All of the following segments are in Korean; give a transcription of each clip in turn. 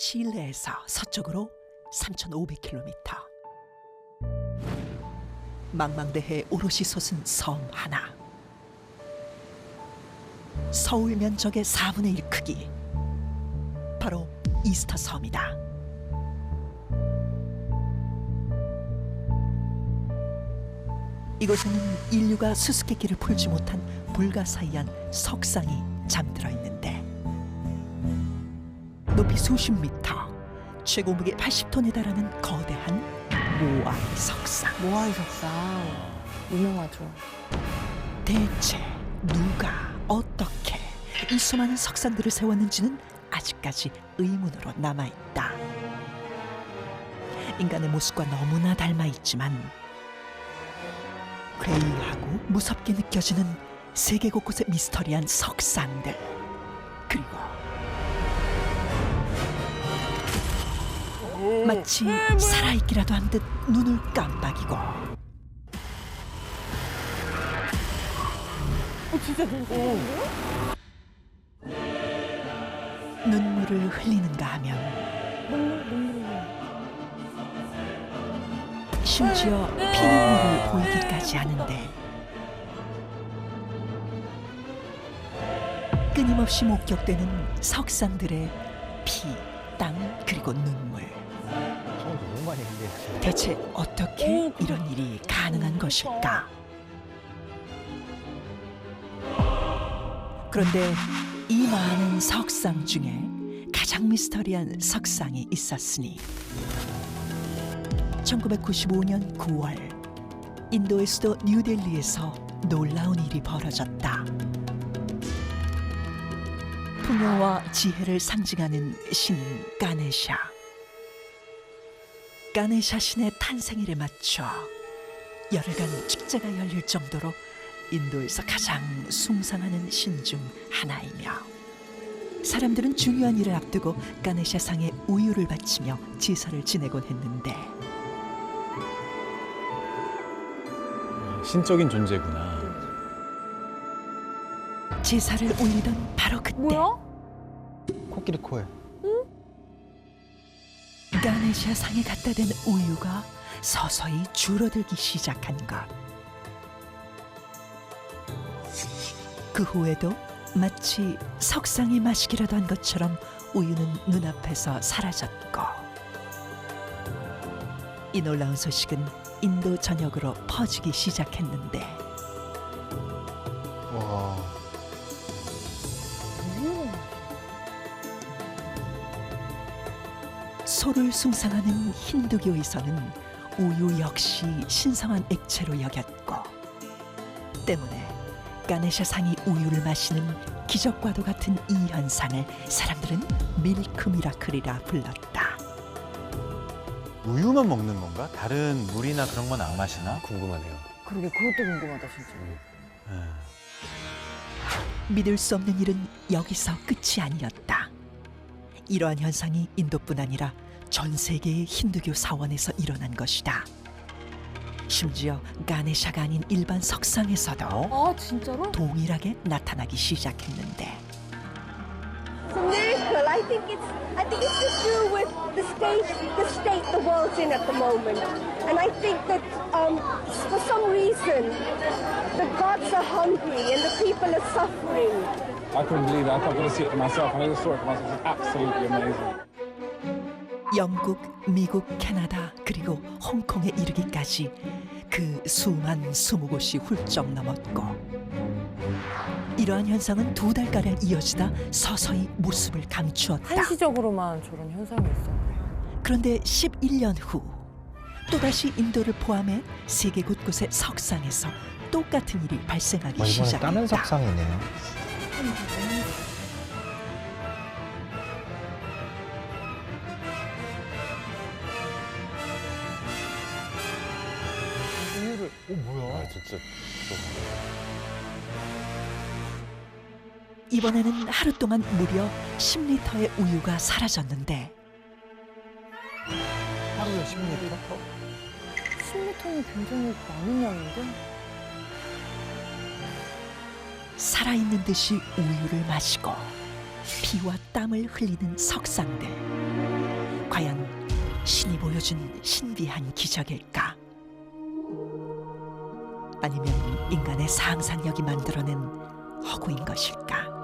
칠레에서 서쪽으로 3,500km. 망망대해에 오롯이 솟은 섬 하나. 서울 면적의 4분의 1 크기. 바로 이스터 섬이다. 이곳에는 인류가 수수께끼를 풀지 못한 불가사의한 석상이 잠들어 있는데, 높이 수십 미터, 최고 무게 80톤에 달하는 거대한 모아이 석상. 모아이 석상 유명하죠. 대체 누가 어떻게 이 수많은 석상들을 세웠는지는 아직까지 의문으로 남아있다. 인간의 모습과 너무나 닮아있지만 괴이하고 무섭게 느껴지는 세계 곳곳의 미스터리한 석상들, 그리고 마치 살아있기라도 한 듯 눈을 깜빡이고 진짜 눈물인데요? 눈물을 흘리는가 하면 눈물. 심지어 피눈물을 보이기까지 하는데, 끊임없이 목격되는 석상들의 피, 땀, 그리고 눈물. 너무 많이 흘리시네. 대체 어떻게 이런 일이 가능한 것일까? 그런데 이 많은 석상 중에 가장 미스터리한 석상이 있었으니 1995년 9월 인도의 수도 뉴델리에서 놀라운 일이 벌어졌다. 풍요와 지혜를 상징하는 신 가네샤. 가네샤 신의 탄생일에 맞춰 열흘간 축제가 열릴 정도로 인도에서 가장 숭상하는 신 중 하나이며, 사람들은 중요한 일을 앞두고 가네샤 상에 우유를 바치며 제사를 지내곤 했는데, 신적인 존재구나. 제사를 올리던 바로 그때 뭐야? 코끼리 코에. 가네샤 상에 갖다 댄 우유가 서서히 줄어들기 시작한 것. 그 후에도 마치 석상이 마시기라도 한 것처럼 우유는 눈앞에서 사라졌고, 이 놀라운 소식은 인도 전역으로 퍼지기 시작했는데, 와. 소를 숭상하는 힌두교에서는 우유 역시 신성한 액체로 여겼고, 때문에 가네샤 상이 우유를 마시는 기적과도 같은 이 현상을 사람들은 밀크 미라클이라 불렀다. 우유만 먹는 건가? 다른 물이나 그런 건 안 마시나? 궁금하네요. 그러게 그것도 궁금하다 진짜. 믿을 수 없는 일은 여기서 끝이 아니었다. 이러한 현상이 인도뿐 아니라 전 세계의 힌두교 사원에서 일어난 것이다. 심지어 가네샤가 아닌 일반 석상에서도 아 진짜로? 동일하게 나타나기 시작했는데, It's a miracle. I think it's to do with the state the world's in at the moment. And I think that for some reason the gods are hungry and the people are suffering. I couldn't believe it. I thought I was going to see it for myself. I just saw it for myself. It's absolutely amazing. 영국, 미국, 캐나다, 그리고 홍콩에 이르기까지 그 수만 20곳이 훌쩍 넘었고, 이러한 현상은 2달가량 이어지다 서서히 모습을 감추었다. 한시적으로만 저런 현상이 있었네. 그런데 11년 후 또다시 인도를 포함해 세계 곳곳의 석상에서 똑같은 일이 발생하기 이번에 시작했다. 다른 석상이네요. 우유를 뭐야? 진짜. 이번에는 하루 동안 무려 10리터의 우유가 사라졌는데, 하루에 10리터? 10리터는 굉장히 많은 양인데? 살아있는 듯이 우유를 마시고 피와 땀을 흘리는 석상들. 과연 신이 보여준 신비한 기적일까? 아니면 인간의 상상력이 만들어낸 허구인 것일까?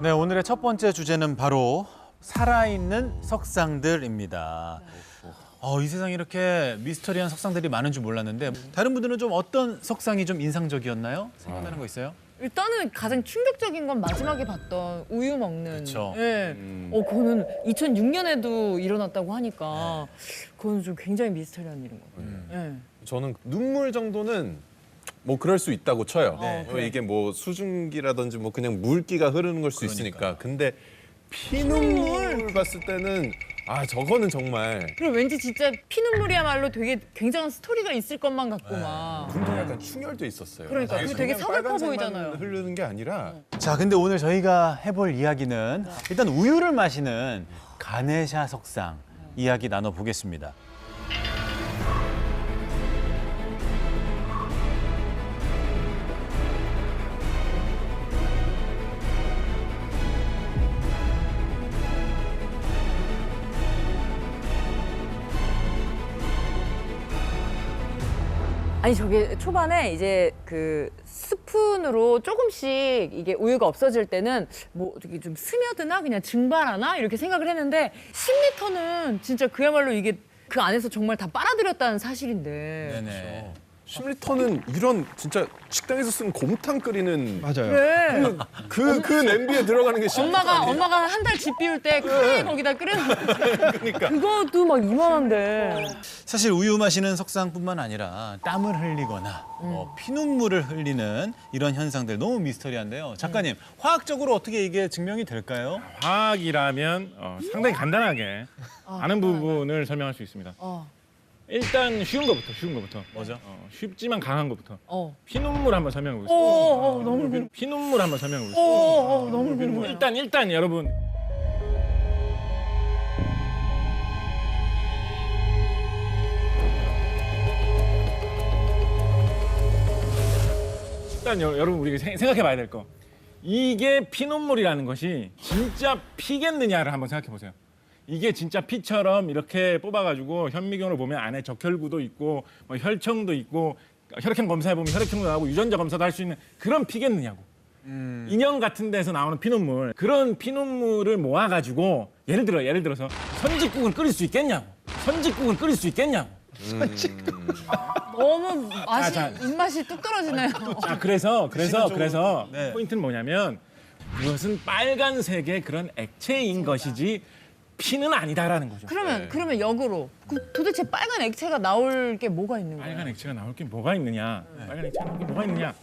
네, 오늘의 첫 번째 주제는 바로 살아있는 석상들입니다. 이 세상에 이렇게 미스터리한 석상들이 많은 줄 몰랐는데 다른 분들은 좀 어떤 석상이 좀 인상적이었나요? 생각나는 거 있어요? 일단은 가장 충격적인 건 마지막에 봤던 우유 먹는. 그쵸. 예. 그거는 2006년에도 일어났다고 하니까 그건 좀 굉장히 미스터리한 일인 것 같아요. 예. 저는 눈물 정도는 뭐 그럴 수 있다고 쳐요. 네. 그래. 이게 뭐 수증기라든지 뭐 그냥 물기가 흐르는 걸 수 있으니까. 근데 피눈물 봤을 때는 저거는 정말 그리고 왠지 진짜 피눈물이야말로 되게 굉장한 스토리가 있을 것만 같고 막. 근데 약간 충혈도 있었어요. 그러니까 그리고 되게 그냥 서글퍼 빨간색만 보이잖아요. 흐르는 게 아니라 자, 근데 오늘 저희가 해볼 이야기는 일단 우유를 마시는 가네샤 석상 이야기 나눠보겠습니다. 아니 저게 초반에 이제 그 스푼으로 조금씩 이게 우유가 없어질 때는 뭐 어떻게 좀 스며드나 그냥 증발하나 이렇게 생각을 했는데 10리터는 진짜 그야말로 이게 그 안에서 정말 다 빨아들였다는 사실인데. 네네. 10리터는 이런 진짜 식당에서 쓰는 곰탕 끓이는 그래. 그 냄비에 들어가는 게 10리터 엄마가 한 달 집 비울 때 크게 거기다 끓여놓는데 그러니까. 그것도 막 이만한데. 사실 우유 마시는 석상뿐만 아니라 땀을 흘리거나 피눈물을 흘리는 이런 현상들 너무 미스터리한데요. 작가님, 화학적으로 어떻게 이게 증명이 될까요? 화학이라면 상당히 간단하게 아는 부분을 설명할 수 있습니다. 일단 쉬운 거부터. 뭐죠? 쉽지만 강한 거부터. 어. 피눈물 한번 설명해 보겠습니다. 너무 궁금해. 피눈물 한번 설명해 보겠습니다. 너무 궁금해. 일단 여러분 여러분 우리가 생각해 봐야 될 거. 이게 피눈물이라는 것이 진짜 피겠느냐를 한번 생각해 보세요. 이게 진짜 피처럼 이렇게 뽑아가지고 현미경으로 보면 안에 적혈구도 있고 뭐 혈청도 있고 혈액형 검사해 보면 혈액형도 나오고 유전자 검사도 할 수 있는 그런 피겠느냐고. 인형 같은 데서 나오는 피눈물, 그런 피눈물을 모아가지고 예를 들어서 선짓국을 끓일 수 있겠냐고. 너무 맛이 자. 입맛이 뚝 떨어지네요. 자, 그래서 네. 포인트는 뭐냐면 이것은 빨간색의 그런 액체인 것이지 피는 아니다라는 거죠. 그러면 역으로 도대체 빨간 액체가 나올 게 뭐가 있는 거예요? 빨간 액체가 나올 게 뭐가 있느냐? 빨간 액체가 나올 게 뭐가 있느냐?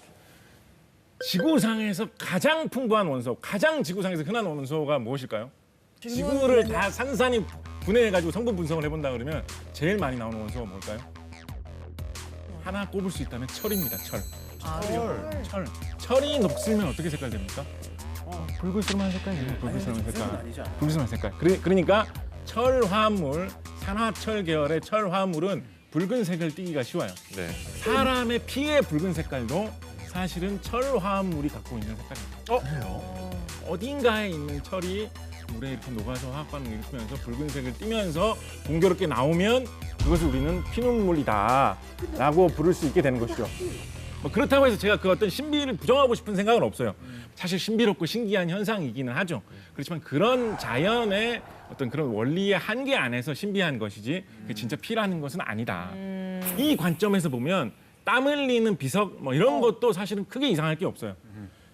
지구상에서 가장 풍부한 원소, 가장 지구상에서 흔한 원소가 무엇일까요? 지구를 다 산산이 분해해가지고 성분 분석을 해본다 그러면 제일 많이 나오는 원소가 뭘까요? 하나 꼽을 수 있다면 철입니다. 철. 철이 녹슬면 어떻게 색깔 됩니까? 붉을스름한 색깔이에요. 붉을스름한 색깔. 그러니까 철화물, 산화철 계열의 철화물은 붉은색을 띠기가 쉬워요. 네. 사람의 피의 붉은 색깔도 사실은 철화물이 갖고 있는 색깔입니다. 그래요? 어딘가에 있는 철이 물에 이렇게 녹아서 화학 반응을 일으키면서 붉은색을 띠면서 공교롭게 나오면 그것을 우리는 피눈물이다라고 부를 수 있게 되는 것이죠. 뭐 그렇다고 해서 제가 그 어떤 신비를 부정하고 싶은 생각은 없어요. 사실 신비롭고 신기한 현상이기는 하죠. 그렇지만 그런 자연의 어떤 그런 원리의 한계 안에서 신비한 것이지 그게 진짜 피라는 것은 아니다. 이 관점에서 보면 땀 흘리는 비석 뭐 이런 것도 사실은 크게 이상할 게 없어요.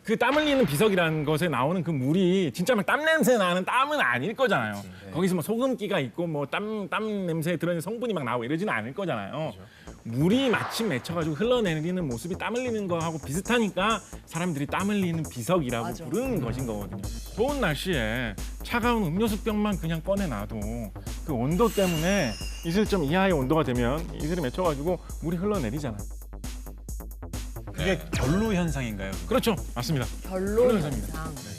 그 땀 흘리는 비석이라는 것에 나오는 그 물이 진짜 막 땀 냄새 나는 땀은 아닐 거잖아요. 거기서 뭐 소금기가 있고 뭐 땀 냄새에 들어있는 성분이 막 나오고 이러지는 않을 거잖아요. 물이 마침 맺혀가지고 흘러내리는 모습이 땀 흘리는 거하고 비슷하니까 사람들이 땀 흘리는 비석이라고 부르는 것인 거거든요. 더운 날씨에 차가운 음료수병만 그냥 꺼내놔도 그 온도 때문에 이슬점 이하의 온도가 되면 이슬이 맺혀가지고 물이 흘러내리잖아요. 그게 결로 현상인가요? 그렇죠. 맞습니다. 별로 현상입니다. 현상.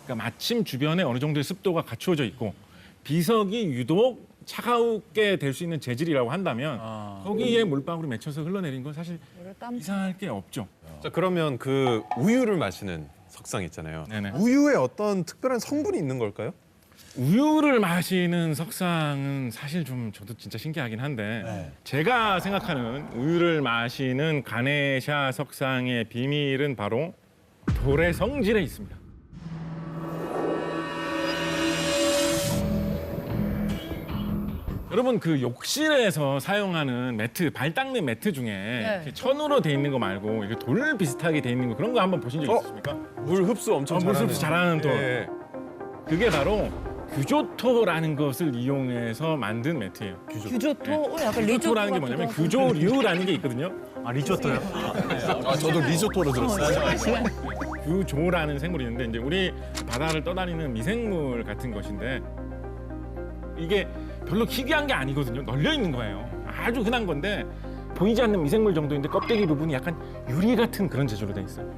그러니까 마침 주변에 어느 정도의 습도가 갖추어져 있고 비석이 유독 차가우게 될 수 있는 재질이라고 한다면 거기에 물방울이 맺혀서 흘러내린 건 사실 땀 이상할 게 없죠. 자, 그러면 그 우유를 마시는 석상 있잖아요. 네네. 우유에 어떤 특별한 성분이 있는 걸까요? 우유를 마시는 석상은 사실 좀 저도 진짜 신기하긴 한데 제가 생각하는 우유를 마시는 가네샤 석상의 비밀은 바로 돌의 성질에 있습니다. 여러분 그 욕실에서 사용하는 매트, 발 닦는 매트 중에 이렇게 천으로 돼 있는 거 말고 이렇게 돌 비슷하게 돼 있는 거 그런 거 한번 보신 적 있으십니까? 물 흡수 엄청 물 잘하는. 흡수 잘하는 돌. 예. 그게 바로 규조토라는 것을 이용해서 만든 매트예요. 규조토? 약간 리조토 규조토라는 게 뭐냐면 규조류라는 게 있거든요. 아, 리조또요? 아, 저도 리조또로 들었어요. 규조라는 생물이 있는데 이제 우리 바다를 떠다니는 미생물 같은 것인데 이게 별로 희귀한 게 아니거든요. 널려 있는 거예요. 아주 흔한 건데 보이지 않는 미생물 정도인데 껍데기 부분이 약간 유리 같은 그런 재질로 돼 있어요.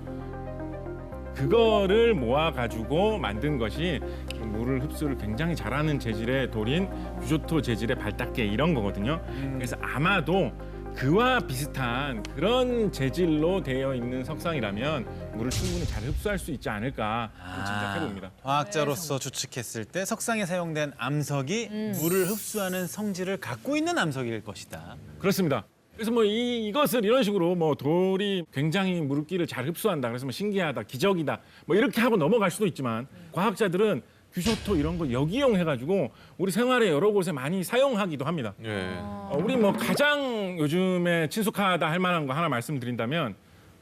그거를 모아가지고 만든 것이 물을 흡수를 굉장히 잘하는 재질의 돌인 규조토 재질의 발닦개 이런 거거든요. 그래서 아마도 그와 비슷한 그런 재질로 되어 있는 석상이라면 물을 충분히 잘 흡수할 수 있지 않을까 짐작해 봅니다. 화학자로서 추측했을 때 석상에 사용된 암석이 물을 흡수하는 성질을 갖고 있는 암석일 것이다. 그렇습니다. 그래서 뭐 이것을 이런 식으로 뭐 돌이 굉장히 물기를 잘 흡수한다. 그래서 뭐 신기하다, 기적이다. 뭐 이렇게 하고 넘어갈 수도 있지만 과학자들은 규조토 이런 거 역이용해가지고 우리 생활에 여러 곳에 많이 사용하기도 합니다. 예. 우리 뭐 가장 요즘에 친숙하다 할 만한 거 하나 말씀드린다면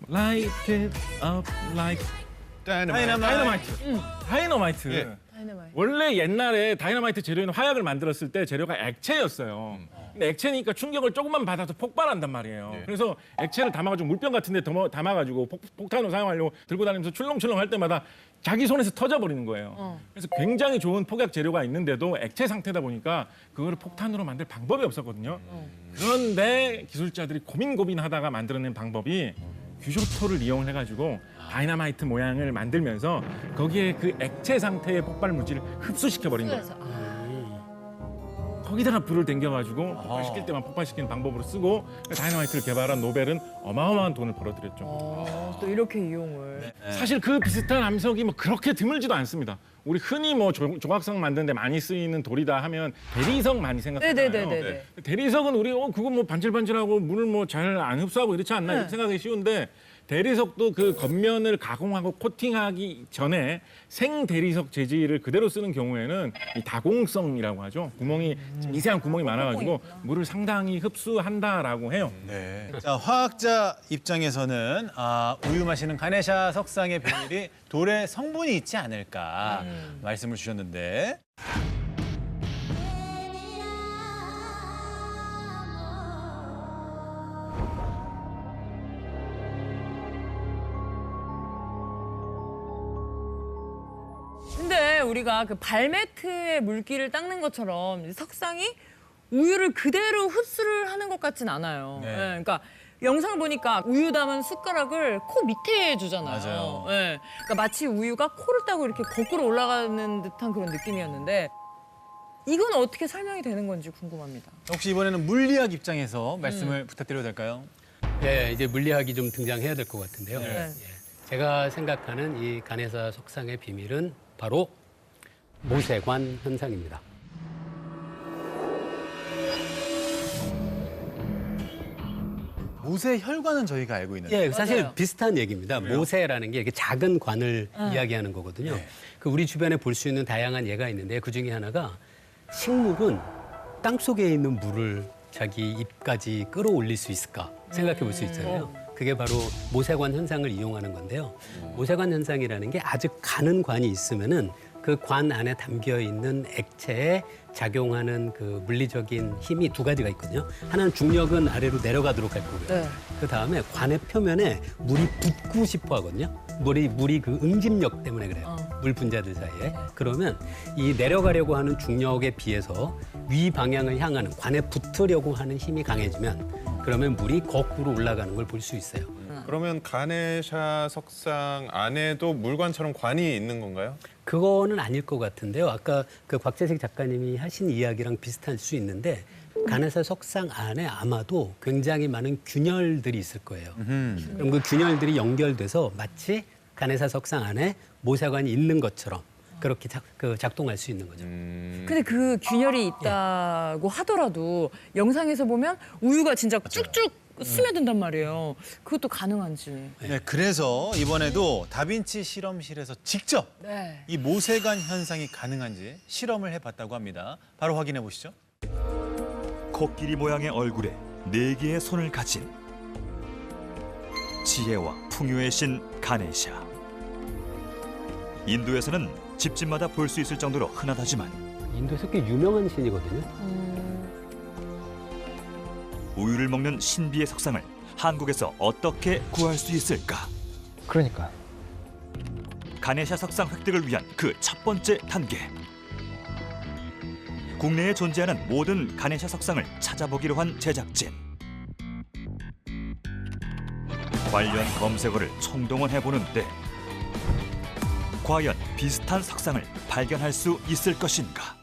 Light it up like 다이너마이트. 다이너마이트. 예. 다이너마이트. 원래 옛날에 다이너마이트 재료는 화약을 만들었을 때 재료가 액체였어요. 근데 액체니까 충격을 조금만 받아도 폭발한단 말이에요. 예. 그래서 액체를 담아가지고 물병 같은 데 담아가지고 폭탄으로 사용하려고 들고 다니면서 출렁출렁 할 때마다 자기 손에서 터져버리는 거예요. 그래서 굉장히 좋은 폭약 재료가 있는데도 액체 상태다 보니까 그거를 폭탄으로 만들 방법이 없었거든요. 그런데 기술자들이 고민하다가 만들어낸 방법이 규조토를 이용을 해가지고 다이너마이트 모양을 만들면서 거기에 그 액체 상태의 폭발 물질을 흡수시켜버린 거예요. 거기다가 불을 댕겨가지고 폭발시킬 때만 폭발시키는 방법으로 쓰고 다이너마이트를 개발한 노벨은 어마어마한 돈을 벌어들였죠. 또 이렇게 이용을. 사실 그 비슷한 암석이 뭐 그렇게 드물지도 않습니다. 우리 흔히 뭐 조각상 만드는데 많이 쓰이는 돌이다 하면 대리석 많이 생각하잖아요. 네네네네. 대리석은 우리 그거 뭐 반질반질하고 물을 뭐 잘 안 흡수하고 이렇지 않나 이렇게 생각하기 쉬운데 대리석도 그 겉면을 가공하고 코팅하기 전에 생 대리석 재질을 그대로 쓰는 경우에는 이 다공성이라고 하죠. 구멍이 미세한 구멍이 많아가지고 물을 상당히 흡수한다라고 해요. 네. 자, 화학자 입장에서는 우유 마시는 가네샤 석상의 비밀이 돌의 성분이 있지 않을까 말씀을 주셨는데 근데 우리가 그 발매트에 물기를 닦는 것처럼 석상이 우유를 그대로 흡수를 하는 것 같진 않아요. 네. 예, 그러니까 영상을 보니까 우유 담은 숟가락을 코 밑에 주잖아요. 맞아요. 예, 그러니까 마치 우유가 코를 따고 이렇게 거꾸로 올라가는 듯한 그런 느낌이었는데 이건 어떻게 설명이 되는 건지 궁금합니다. 혹시 이번에는 물리학 입장에서 말씀을 부탁드려도 될까요? 예, 이제 물리학이 좀 등장해야 될 것 같은데요. 네. 예. 제가 생각하는 이 가네사 석상의 비밀은 바로 모세관 현상입니다. 모세 혈관은 저희가 알고 있는데 예, 사실 맞아요. 비슷한 얘기입니다. 모세라는 게 이렇게 작은 관을 이야기하는 거거든요. 그 우리 주변에 볼 수 있는 다양한 예가 있는데 그 중에 하나가 식물은 땅 속에 있는 물을 자기 입까지 끌어올릴 수 있을까 생각해 볼 수 있잖아요. 그게 바로 모세관 현상을 이용하는 건데요. 모세관 현상이라는 게 아주 가는 관이 있으면은 그 관 안에 담겨 있는 액체에 작용하는 그 물리적인 힘이 두 가지가 있거든요. 하나는 중력은 아래로 내려가도록 할 거고요. 네. 그 다음에 관의 표면에 물이 붙고 싶어 하거든요. 물이 그 응집력 때문에 그래요. 물 분자들 사이에. 그러면 이 내려가려고 하는 중력에 비해서 위 방향을 향하는 관에 붙으려고 하는 힘이 강해지면 그러면 물이 거꾸로 올라가는 걸 볼 수 있어요. 그러면 가네샤 석상 안에도 물관처럼 관이 있는 건가요? 그거는 아닐 것 같은데요. 아까 그 곽재식 작가님이 하신 이야기랑 비슷할 수 있는데 가네사 석상 안에 아마도 굉장히 많은 균열들이 있을 거예요. 그럼 그 균열들이 연결돼서 마치 가네사 석상 안에 모세관이 있는 것처럼 그렇게 작동할 수 있는 거죠. 근데 그 균열이 있다고 하더라도 영상에서 보면 우유가 진짜 쭉쭉 스며든단 말이에요. 그것도 가능한지. 네, 그래서 이번에도 다빈치 실험실에서 직접 네. 이 모세관 현상이 가능한지 실험을 해봤다고 합니다. 바로 확인해 보시죠. 코끼리 모양의 얼굴에 4개의 손을 가진 지혜와 풍요의 신 가네샤. 인도에서는 집집마다 볼 수 있을 정도로 흔하다지만 인도에서 꽤 유명한 신이거든요. 우유를 먹는 신비의 석상을 한국에서 어떻게 구할 수 있을까? 그러니까. 가네샤 석상 획득을 위한 그 첫 번째 단계. 국내에 존재하는 모든 가네샤 석상을 찾아보기로 한 제작진. 관련 검색어를 총동원해보는데 과연 비슷한 석상을 발견할 수 있을 것인가?